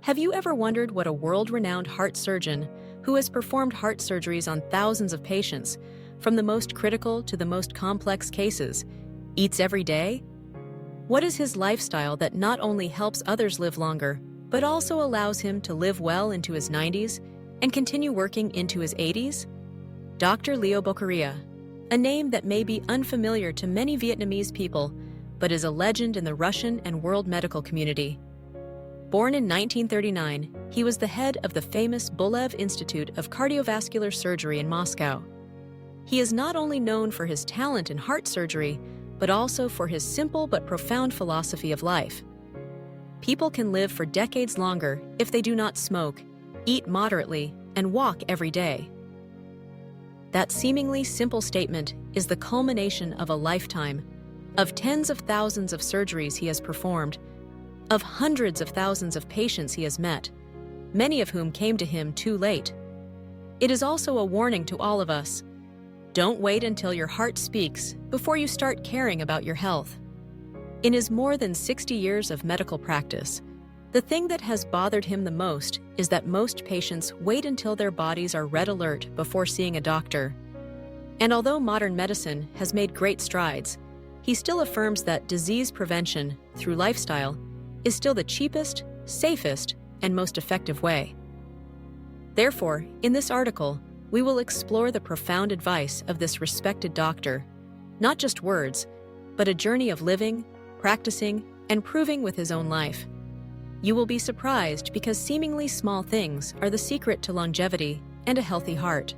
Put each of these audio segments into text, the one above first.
Have you ever wondered what a world-renowned heart surgeon, who has performed heart surgeries on thousands of patients, from the most critical to the most complex cases, eats every day? What is his lifestyle that not only helps others live longer, but also allows him to live well into his 90s and continue working into his 80s? Dr. Leo Bokeria, a name that may be unfamiliar to many Vietnamese people, but is a legend in the Russian and world medical community. Born in 1939, he was the head of the famous Bulev Institute of Cardiovascular Surgery in Moscow. He is not only known for his talent in heart surgery, but also for his simple but profound philosophy of life. People can live for decades longer if they do not smoke, eat moderately, and walk every day. That seemingly simple statement is the culmination of a lifetime, of tens of thousands of surgeries he has performed, of hundreds of thousands of patients he has met, many of whom came to him too late. It is also a warning to all of us. Don't wait until your heart speaks before you start caring about your health. In his more than 60 years of medical practice, the thing that has bothered him the most is that most patients wait until their bodies are red alert before seeing a doctor. And although modern medicine has made great strides, he still affirms that disease prevention through lifestyle is still the cheapest, safest, and most effective way. Therefore, in this article, we will explore the profound advice of this respected doctor, not just words, but a journey of living, practicing, and proving with his own life. You will be surprised because seemingly small things are the secret to longevity and a healthy heart.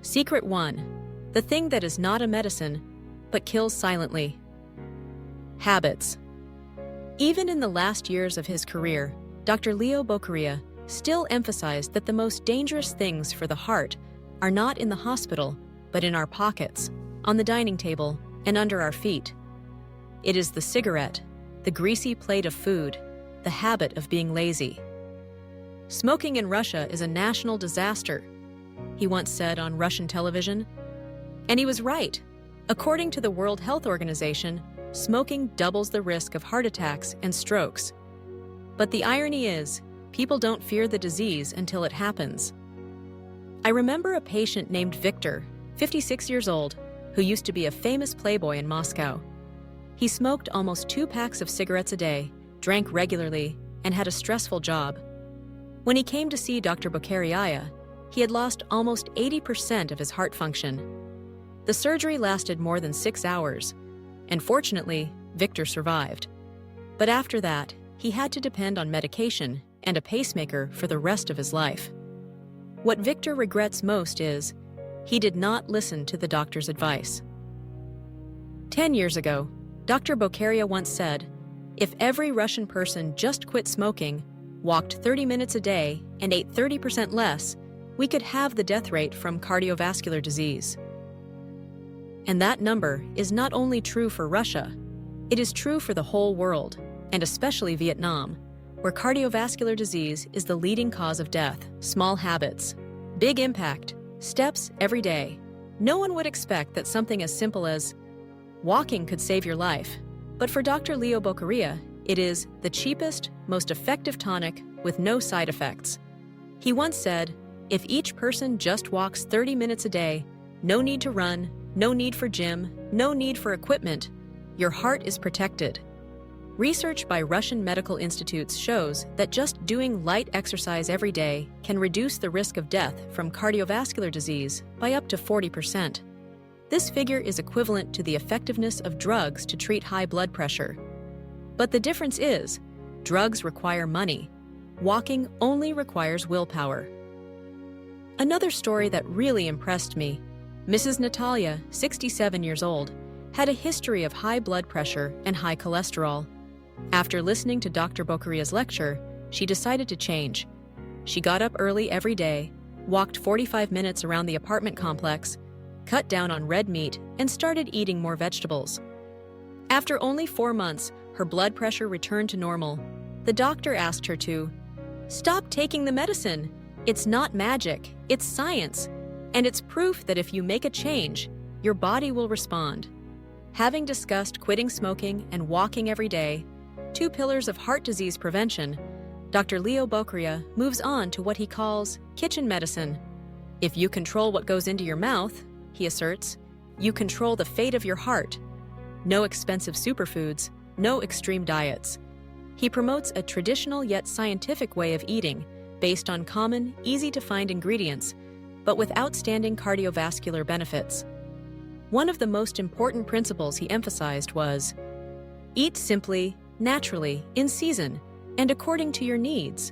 Secret 1. The thing that is not a medicine, but kills silently. Habits. Even in the last years of his career, Dr. Leo Bokeria still emphasized that the most dangerous things for the heart are not in the hospital, but in our pockets, on the dining table, and under our feet. It is the cigarette, the greasy plate of food, the habit of being lazy. Smoking in Russia is a national disaster, he once said on Russian television. And he was right. According to the World Health Organization, smoking doubles the risk of heart attacks and strokes. But the irony is, people don't fear the disease until it happens. I remember a patient named Victor, 56 years old, who used to be a famous playboy in Moscow. He smoked almost 2 packs of cigarettes a day, drank regularly, and had a stressful job. When he came to see Dr. Bokeria, he had lost almost 80% of his heart function. The surgery lasted more than 6 hours, and fortunately, Victor survived. But after that, he had to depend on medication and a pacemaker for the rest of his life. What Victor regrets most is, he did not listen to the doctor's advice. 10 years ago, Dr. Bokeria once said, "If every Russian person just quit smoking, walked 30 minutes a day, and ate 30% less, we could halve the death rate from cardiovascular disease." And that number is not only true for Russia, it is true for the whole world, and especially Vietnam, where cardiovascular disease is the leading cause of death. Small habits, big impact, steps every day. No one would expect that something as simple as walking could save your life. But for Dr. Leo Bokeria, it is the cheapest, most effective tonic with no side effects. He once said, "If each person just walks 30 minutes a day, no need to run, no need for gym, no need for equipment, your heart is protected." Research by Russian medical institutes shows that just doing light exercise every day can reduce the risk of death from cardiovascular disease by up to 40%. This figure is equivalent to the effectiveness of drugs to treat high blood pressure. But the difference is, drugs require money. Walking only requires willpower. Another story that really impressed me: Mrs. Natalia, 67 years old, had a history of high blood pressure and high cholesterol. After listening to Dr. Bokeria's lecture, she decided to change. She got up early every day, walked 45 minutes around the apartment complex, cut down on red meat, and started eating more vegetables. After only 4 months, her blood pressure returned to normal. The doctor asked her to stop taking the medicine. It's not magic, it's science. And it's proof that if you make a change, your body will respond. Having discussed quitting smoking and walking every day, 2 pillars of heart disease prevention, Dr. Bokeria moves on to what he calls kitchen medicine. If you control what goes into your mouth, he asserts, you control the fate of your heart. No expensive superfoods, no extreme diets. He promotes a traditional yet scientific way of eating based on common, easy-to-find ingredients, but with outstanding cardiovascular benefits. One of the most important principles he emphasized was, eat simply, naturally, in season, and according to your needs.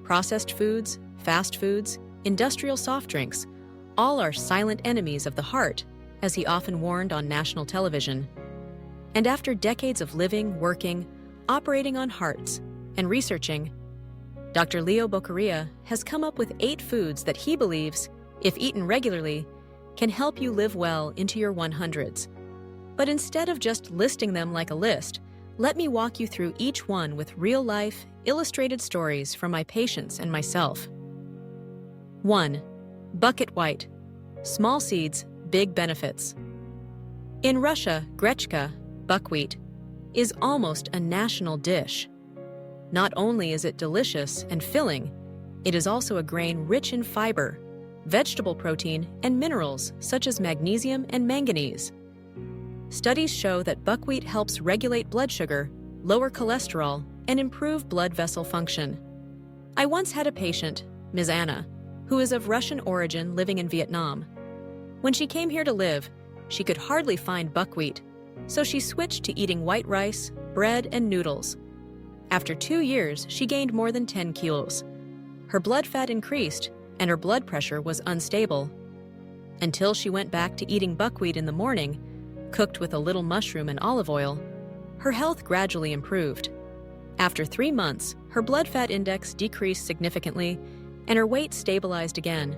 Processed foods, fast foods, industrial soft drinks, all are silent enemies of the heart, as he often warned on national television. And after decades of living, working, operating on hearts, and researching, Dr. Bokeria has come up with 8 foods that he believes, if eaten regularly, can help you live well into your 100s. But instead of just listing them like a list, let me walk you through each one with real-life, illustrated stories from my patients and myself. 1. Bucket white. Small seeds, big benefits. In Russia, grechka, buckwheat, is almost a national dish. Not only is it delicious and filling, it is also a grain rich in fiber, vegetable protein, and minerals such as magnesium and manganese. Studies show that buckwheat helps regulate blood sugar, lower cholesterol, and improve blood vessel function. I once had a patient, Ms. Anna, who is of Russian origin living in Vietnam. When she came here to live, she could hardly find buckwheat, so she switched to eating white rice, bread, and noodles. After 2 years, she gained more than 10 kilos. Her blood fat increased, and her blood pressure was unstable. Until she went back to eating buckwheat in the morning, cooked with a little mushroom and olive oil, her health gradually improved. After 3 months, her blood fat index decreased significantly, and her weight stabilized again.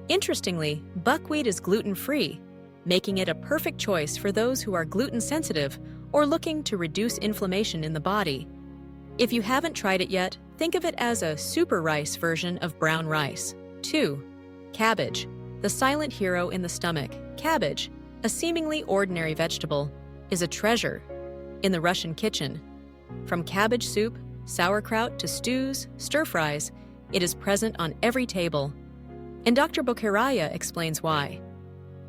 Interestingly, buckwheat is gluten-free, making it a perfect choice for those who are gluten-sensitive or looking to reduce inflammation in the body. If you haven't tried it yet, think of it as a super rice version of brown rice. 2. Cabbage, the silent hero in the stomach. Cabbage, a seemingly ordinary vegetable, is a treasure in the Russian kitchen. From cabbage soup, sauerkraut to stews, stir-fries, it is present on every table. And Dr. Bokeria explains why.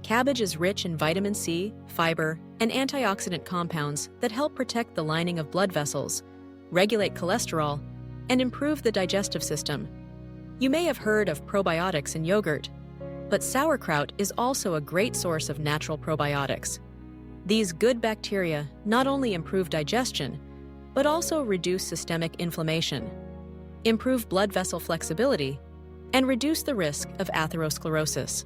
Cabbage is rich in vitamin C, fiber, and antioxidant compounds that help protect the lining of blood vessels, regulate cholesterol, and improve the digestive system. You may have heard of probiotics in yogurt, but sauerkraut is also a great source of natural probiotics. These good bacteria not only improve digestion, but also reduce systemic inflammation, improve blood vessel flexibility, and reduce the risk of atherosclerosis.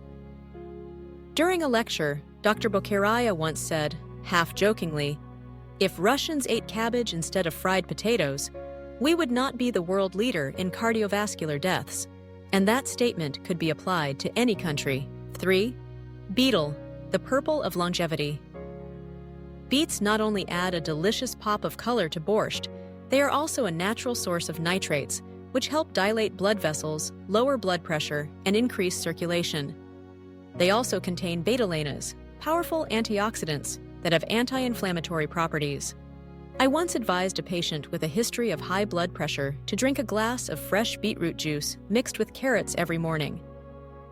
During a lecture, Dr. Bokeria once said, half-jokingly, if Russians ate cabbage instead of fried potatoes, we would not be the world leader in cardiovascular deaths, and that statement could be applied to any country. 3. Beetle, the purple of longevity. Beets not only add a delicious pop of color to borscht, they are also a natural source of nitrates, which help dilate blood vessels, lower blood pressure, and increase circulation. They also contain betalanas, powerful antioxidants that have anti-inflammatory properties. I once advised a patient with a history of high blood pressure to drink a glass of fresh beetroot juice mixed with carrots every morning.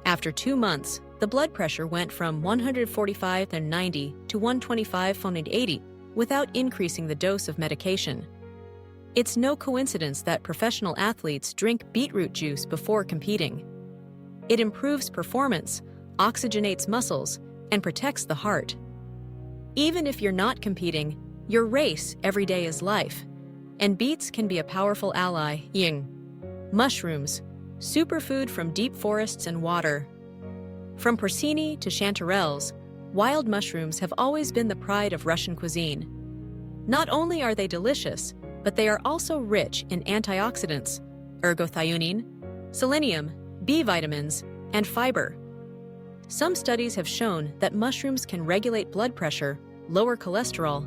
After 2 months, the blood pressure went from 145/90 to 125/80 without increasing the dose of medication. It's no coincidence that professional athletes drink beetroot juice before competing. It improves performance, oxygenates muscles, and protects the heart. Even if you're not competing, your race every day is life, and beets can be a powerful ally. Ying. Mushrooms, superfood from deep forests and water. From porcini to chanterelles, wild mushrooms have always been the pride of Russian cuisine. Not only are they delicious, but they are also rich in antioxidants, ergothioneine, selenium, B vitamins, and fiber. Some studies have shown that mushrooms can regulate blood pressure, lower cholesterol,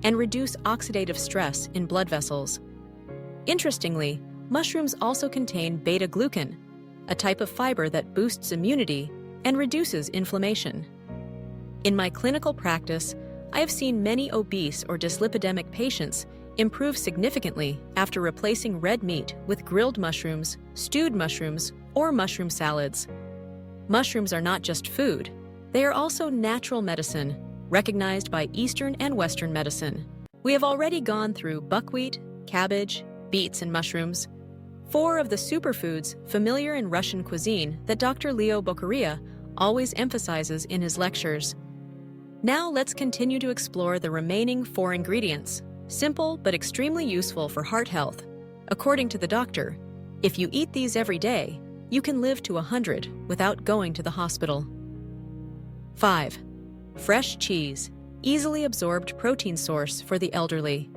and reduce oxidative stress in blood vessels. Interestingly, mushrooms also contain beta-glucan, a type of fiber that boosts immunity and reduces inflammation. In my clinical practice, I have seen many obese or dyslipidemic patients improve significantly after replacing red meat with grilled mushrooms, stewed mushrooms, or mushroom salads. Mushrooms are not just food, they are also natural medicine, recognized by Eastern and Western medicine. We have already gone through buckwheat, cabbage, beets, and mushrooms, 4 of the superfoods familiar in Russian cuisine that Dr. Leo Bokeria always emphasizes in his lectures. Now let's continue to explore the remaining 4 ingredients, simple but extremely useful for heart health. According to the doctor, if you eat these every day, you can live to 100 without going to the hospital. 5. Fresh cheese, easily absorbed protein source for the elderly.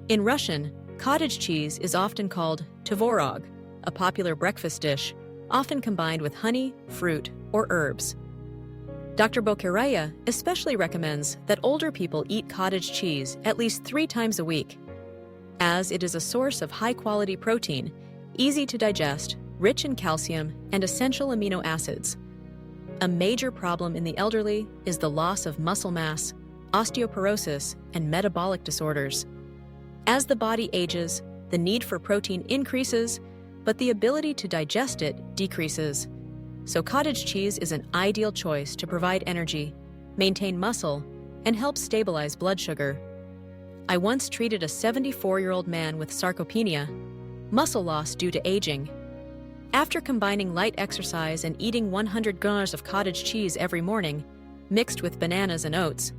In Russian, cottage cheese is often called tvorog, a popular breakfast dish, often combined with honey, fruit, or herbs. Dr. Bokeria especially recommends that older people eat cottage cheese at least 3 times a week, as it is a source of high-quality protein, easy to digest, rich in calcium and essential amino acids. A major problem in the elderly is the loss of muscle mass, osteoporosis, and metabolic disorders. As the body ages, the need for protein increases, but the ability to digest it decreases. So cottage cheese is an ideal choice to provide energy, maintain muscle, and help stabilize blood sugar. I once treated a 74-year-old man with sarcopenia, muscle loss due to aging. After combining light exercise and eating 100 grams of cottage cheese every morning, mixed with bananas and oats,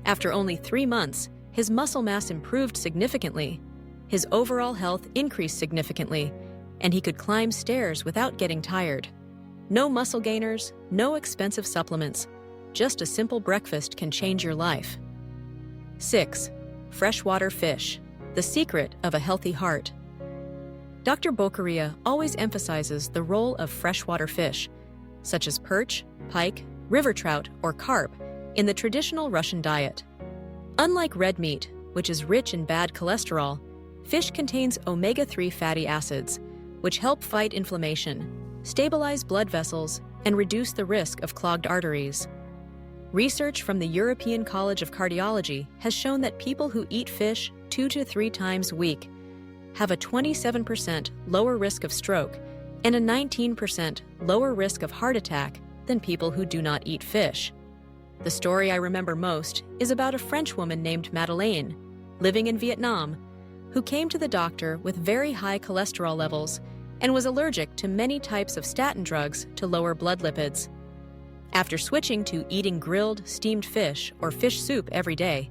after only 3 months, his muscle mass improved significantly, his overall health increased significantly, and he could climb stairs without getting tired. No muscle gainers, no expensive supplements. Just a simple breakfast can change your life. 6. Freshwater fish, the secret of a healthy heart. Dr. Bokeria always emphasizes the role of freshwater fish, such as perch, pike, river trout, or carp, in the traditional Russian diet. Unlike red meat, which is rich in bad cholesterol, fish contains omega-3 fatty acids, which help fight inflammation, stabilize blood vessels, and reduce the risk of clogged arteries. Research from the European College of Cardiology has shown that people who eat fish 2 to 3 times a week have a 27% lower risk of stroke and a 19% lower risk of heart attack than people who do not eat fish. The story I remember most is about a French woman named Madeleine, living in Vietnam, who came to the doctor with very high cholesterol levels and was allergic to many types of statin drugs to lower blood lipids. After switching to eating grilled, steamed fish or fish soup every day,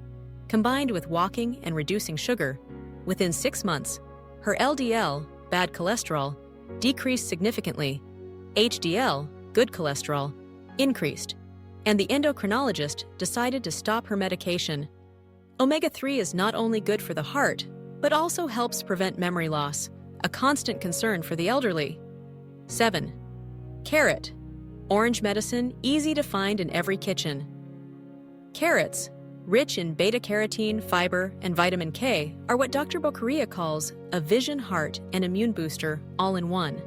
combined with walking and reducing sugar, within 6 months, her LDL, bad cholesterol, decreased significantly, HDL, good cholesterol, increased, and the endocrinologist decided to stop her medication. Omega-3 is not only good for the heart, but also helps prevent memory loss, a constant concern for the elderly. 7. Carrot, orange medicine easy to find in every kitchen. Carrots, rich in beta-carotene, fiber, and vitamin K, are what Dr. Bokeria calls a vision, heart, and immune booster all in one.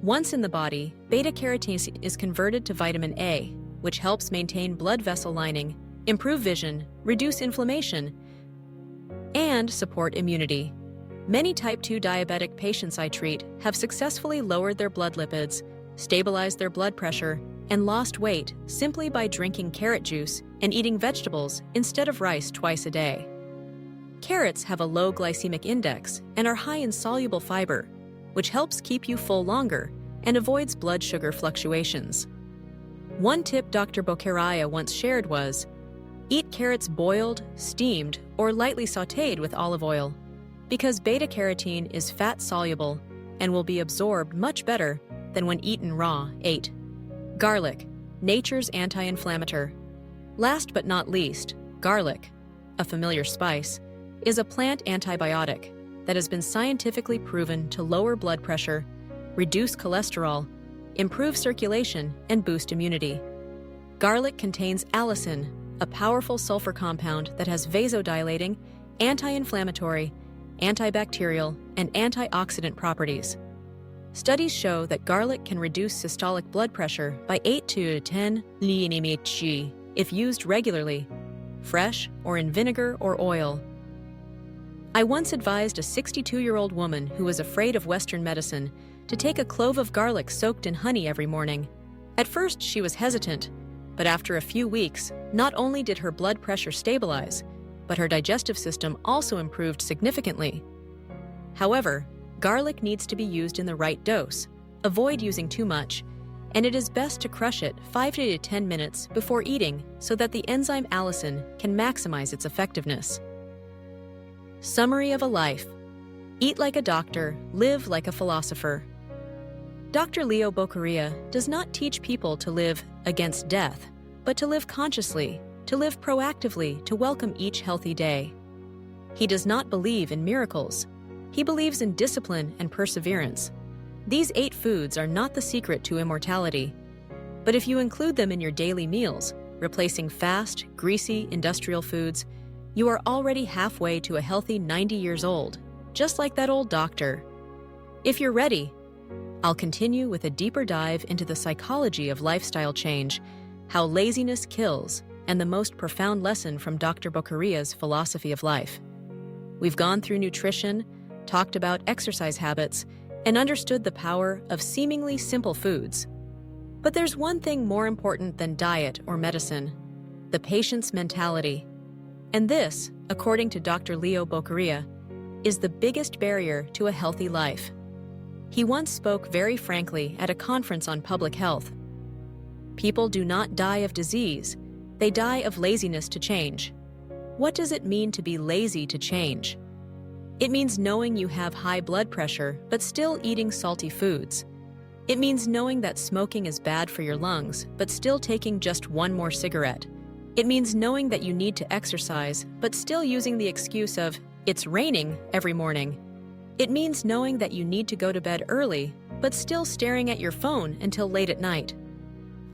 Once in the body, beta-carotene is converted to vitamin A, which helps maintain blood vessel lining, improve vision, reduce inflammation, and support immunity. Many type 2 diabetic patients I treat have successfully lowered their blood lipids, stabilized their blood pressure, and lost weight simply by drinking carrot juice and eating vegetables instead of rice twice a day. Carrots have a low glycemic index and are high in soluble fiber, which helps keep you full longer and avoids blood sugar fluctuations. One tip Dr. Bokeria once shared was, eat carrots boiled, steamed, or lightly sautéed with olive oil, because beta-carotene is fat-soluble and will be absorbed much better than when eaten raw. 8. Garlic, nature's anti-inflammator. Last but not least, garlic, a familiar spice, is a plant antibiotic that has been scientifically proven to lower blood pressure, reduce cholesterol, improve circulation, and boost immunity. Garlic contains allicin, a powerful sulfur compound that has vasodilating, anti-inflammatory, antibacterial, and antioxidant properties. Studies show that garlic can reduce systolic blood pressure by 8 to 10 mmHg if used regularly, fresh or in vinegar or oil. I once advised a 62-year-old woman who was afraid of Western medicine to take a clove of garlic soaked in honey every morning. At first, she was hesitant, but after a few weeks, not only did her blood pressure stabilize, but her digestive system also improved significantly. However, garlic needs to be used in the right dose. Avoid using too much, and it is best to crush it 5 to 10 minutes before eating so that the enzyme allicin can maximize its effectiveness. Summary of a life. Eat like a doctor, live like a philosopher. Dr. Leo Bokeria does not teach people to live against death, but to live consciously, to live proactively, to welcome each healthy day. He does not believe in miracles. He believes in discipline and perseverance. These 8 foods are not the secret to immortality. But if you include them in your daily meals, replacing fast, greasy, industrial foods, you are already halfway to a healthy 90 years old, just like that old doctor. If you're ready, I'll continue with a deeper dive into the psychology of lifestyle change, how laziness kills, and the most profound lesson from Dr. Bokeria's philosophy of life. We've gone through nutrition, talked about exercise habits, and understood the power of seemingly simple foods. But there's one thing more important than diet or medicine: the patient's mentality. And this, according to Dr. Leo Bokeria, is the biggest barrier to a healthy life. He once spoke very frankly at a conference on public health. People do not die of disease, they die of laziness to change. What does it mean to be lazy to change? It means knowing you have high blood pressure but still eating salty foods. It means knowing that smoking is bad for your lungs but still taking just one more cigarette. It means knowing that you need to exercise but still using the excuse of "it's raining" every morning. It means knowing that you need to go to bed early but still staring at your phone until late at night.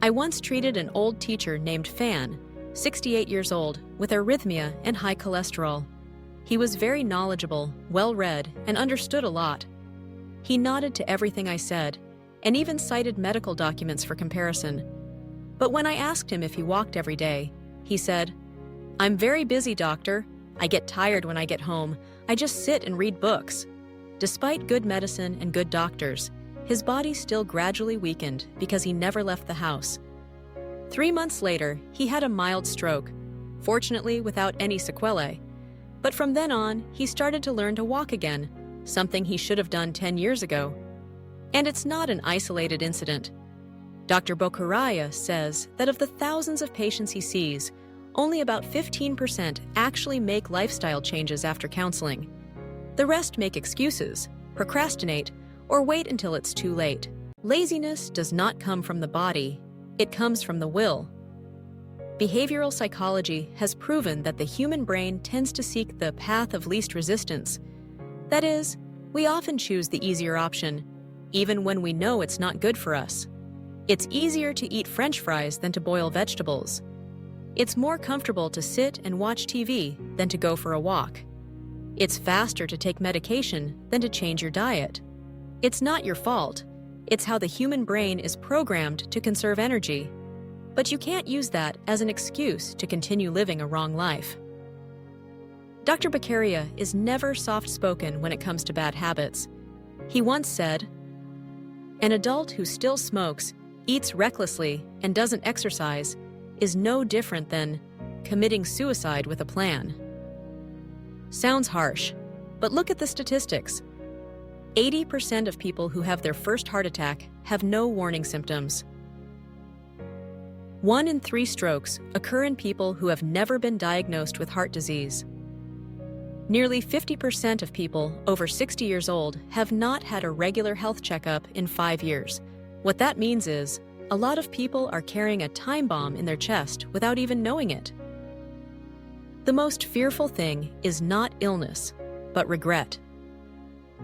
I once treated an old teacher named Fan, 68 years old, with arrhythmia and high cholesterol. He was very knowledgeable, well-read, and understood a lot. He nodded to everything I said, and even cited medical documents for comparison. But when I asked him if he walked every day, he said, "I'm very busy, doctor. I get tired when I get home. I just sit and read books." Despite good medicine and good doctors, his body still gradually weakened because he never left the house. 3 months later, he had a mild stroke, fortunately without any sequelae. But from then on, he started to learn to walk again, something he should have done 10 years ago. And it's not an isolated incident. Dr. Bokeria says that of the thousands of patients he sees, only about 15% actually make lifestyle changes after counseling. The rest make excuses, procrastinate, or wait until it's too late. Laziness does not come from the body, it comes from the will. Behavioral psychology has proven that the human brain tends to seek the path of least resistance. That is, we often choose the easier option, even when we know it's not good for us. It's easier to eat French fries than to boil vegetables. It's more comfortable to sit and watch TV than to go for a walk. It's faster to take medication than to change your diet. It's not your fault. It's how the human brain is programmed to conserve energy. But you can't use that as an excuse to continue living a wrong life. Dr. Bokeria is never soft-spoken when it comes to bad habits. He once said, "An adult who still smokes, eats recklessly, and doesn't exercise is no different than committing suicide with a plan." Sounds harsh, but look at the statistics. 80% of people who have their first heart attack have no warning symptoms. 1 in 3 strokes occur in people who have never been diagnosed with heart disease. Nearly 50% of people over 60 years old have not had a regular health checkup in 5 years. What that means is, a lot of people are carrying a time bomb in their chest without even knowing it. The most fearful thing is not illness, but regret.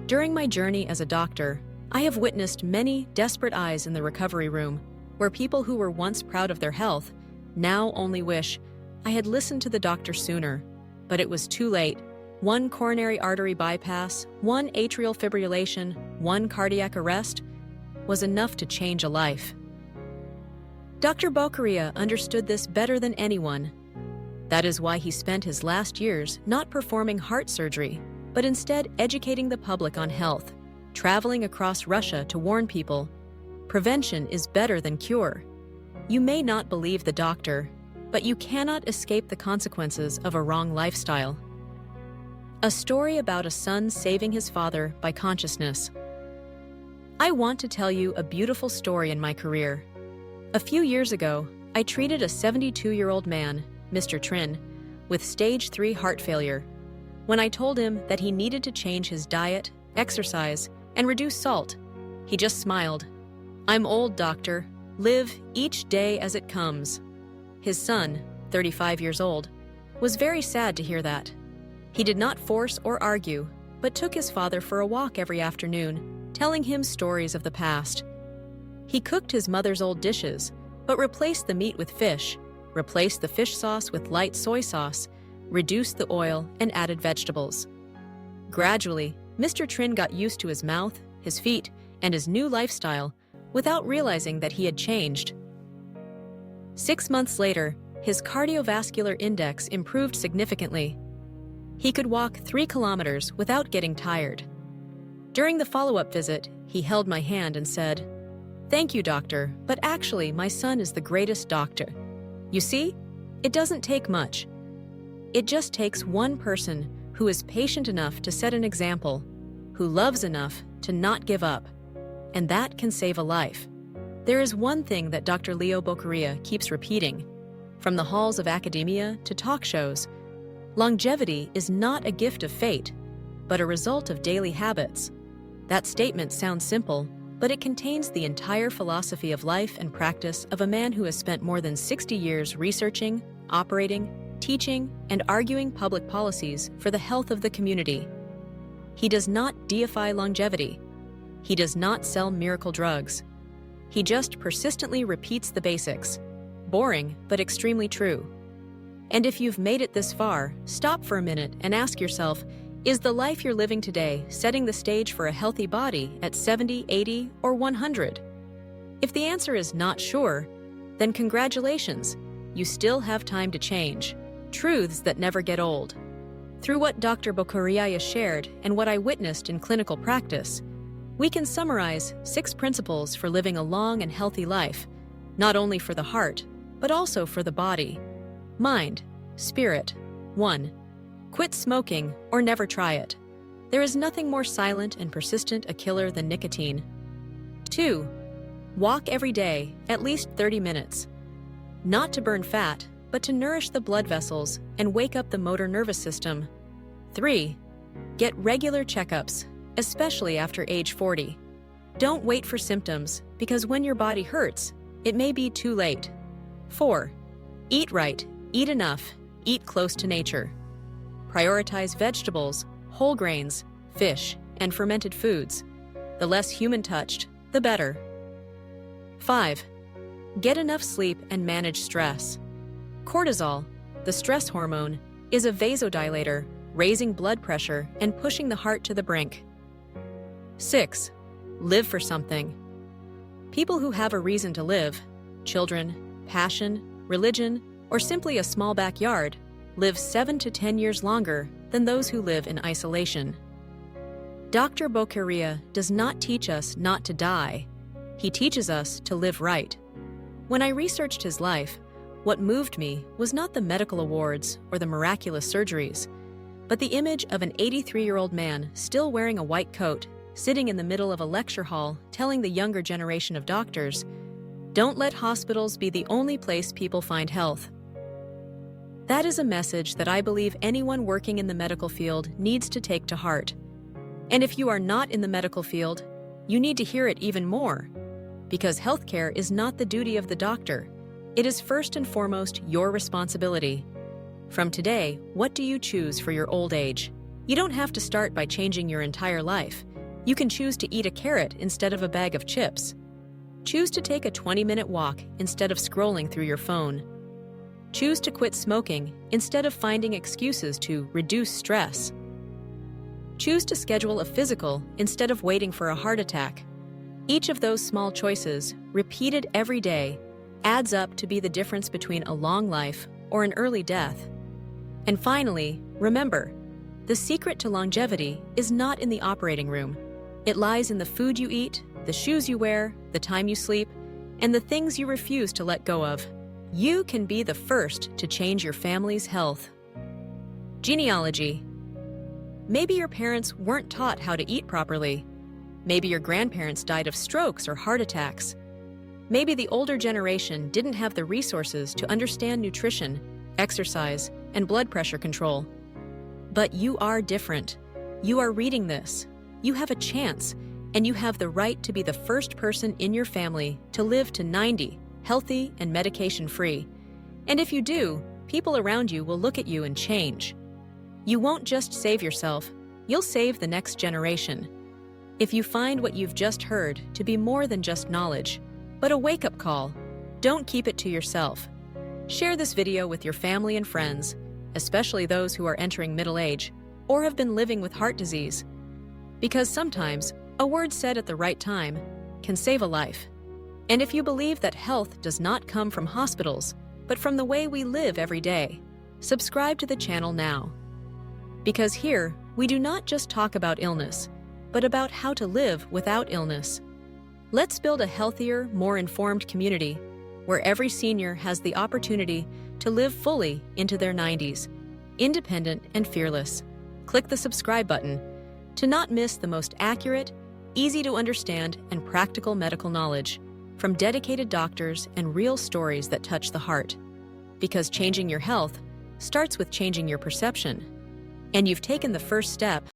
During my journey as a doctor, I have witnessed many desperate eyes in the recovery room, where people who were once proud of their health now only wish, "I had listened to the doctor sooner, but it was too late." 1 coronary artery bypass, 1 atrial fibrillation, 1 cardiac arrest was enough to change a life. Dr. Bokeria understood this better than anyone. That is why he spent his last years not performing heart surgery, but instead educating the public on health, traveling across Russia to warn people, prevention is better than cure. You may not believe the doctor, but you cannot escape the consequences of a wrong lifestyle. A story about a son saving his father by consciousness. I want to tell you a beautiful story in my career. A few years ago, I treated a 72-year-old man, Mr. Trin, with stage 3 heart failure. When I told him that he needed to change his diet, exercise, and reduce salt, he just smiled. "I'm old, doctor. Live each day as it comes." His son, 35 years old, was very sad to hear that. He did not force or argue, but took his father for a walk every afternoon, telling him stories of the past. He cooked his mother's old dishes, but replaced the meat with fish, replaced the fish sauce with light soy sauce, reduced the oil, and added vegetables. Gradually, Mr. Trin got used to his mouth, his feet, and his new lifestyle without realizing that he had changed. 6 months later, his cardiovascular index improved significantly. He could walk 3 kilometers without getting tired. During the follow-up visit, he held my hand and said, "Thank you, doctor, but actually my son is the greatest doctor. You see, it doesn't take much. It just takes one person who is patient enough to set an example, who loves enough to not give up, and that can save a life." There is one thing that Dr. Leo Bokeria keeps repeating, from the halls of academia to talk shows: longevity is not a gift of fate, but a result of daily habits. That statement sounds simple, but it contains the entire philosophy of life and practice of a man who has spent more than 60 years researching, operating, teaching, and arguing public policies for the health of the community. He does not deify longevity. He does not sell miracle drugs. He just persistently repeats the basics. Boring, but extremely true. And if you've made it this far, stop for a minute and ask yourself, is the life you're living today setting the stage for a healthy body at 70, 80, or 100? If the answer is not sure, then congratulations, you still have time to change. Truths that never get old. Through what Dr. Bokeria shared and what I witnessed in clinical practice, we can summarize 6 principles for living a long and healthy life, not only for the heart, but also for the body, mind, spirit. 1. Quit smoking or never try it. There is nothing more silent and persistent a killer than nicotine. 2. Walk every day, at least 30 minutes. Not to burn fat, but to nourish the blood vessels and wake up the motor nervous system. 3. Get regular checkups, especially after age 40. Don't wait for symptoms, because when your body hurts, it may be too late. 4. Eat right, eat enough, eat close to nature. Prioritize vegetables, whole grains, fish, and fermented foods. The less human-touched, the better. 5. Get enough sleep and manage stress. Cortisol, the stress hormone, is a vasodilator, raising blood pressure and pushing the heart to the brink. 6. Live for something. People who have a reason to live, children, passion, religion, or simply a small backyard, live 7 to 10 years longer than those who live in isolation. Dr. Bokeria does not teach us not to die. He teaches us to live right. When I researched his life, what moved me was not the medical awards or the miraculous surgeries, but the image of an 83-year-old man still wearing a white coat, sitting in the middle of a lecture hall telling the younger generation of doctors, "Don't let hospitals be the only place people find health." That is a message that I believe anyone working in the medical field needs to take to heart. And if you are not in the medical field, you need to hear it even more, because healthcare is not the duty of the doctor. It is first and foremost your responsibility. From today, what do you choose for your old age? You don't have to start by changing your entire life. You can choose to eat a carrot instead of a bag of chips. Choose to take a 20-minute walk instead of scrolling through your phone. Choose to quit smoking instead of finding excuses to reduce stress. Choose to schedule a physical instead of waiting for a heart attack. Each of those small choices, repeated every day, adds up to be the difference between a long life or an early death. And finally, remember, The secret to longevity is not in the operating room. It lies in the food you eat, the shoes you wear, the time you sleep, and the things you refuse to let go of. You can be the first to change your family's health. Genealogy. Maybe your parents weren't taught how to eat properly. Maybe your grandparents died of strokes or heart attacks. Maybe the older generation didn't have the resources to understand nutrition, exercise, and blood pressure control. But you are different. You are reading this. You have a chance, and you have the right to be the first person in your family to live to 90, healthy and medication-free. And if you do, people around you will look at you and change. You won't just save yourself, you'll save the next generation. If you find what you've just heard to be more than just knowledge, but a wake-up call, don't keep it to yourself. Share this video with your family and friends, especially those who are entering middle age or have been living with heart disease. Because sometimes, a word said at the right time can save a life. And if you believe that health does not come from hospitals, but from the way we live every day, subscribe to the channel now. Because here, we do not just talk about illness, but about how to live without illness. Let's build a healthier, more informed community where every senior has the opportunity to live fully into their 90s, independent and fearless. Click the subscribe button to not miss the most accurate, easy to understand, and practical medical knowledge from dedicated doctors and real stories that touch the heart. Because changing your health starts with changing your perception. And you've taken the first step.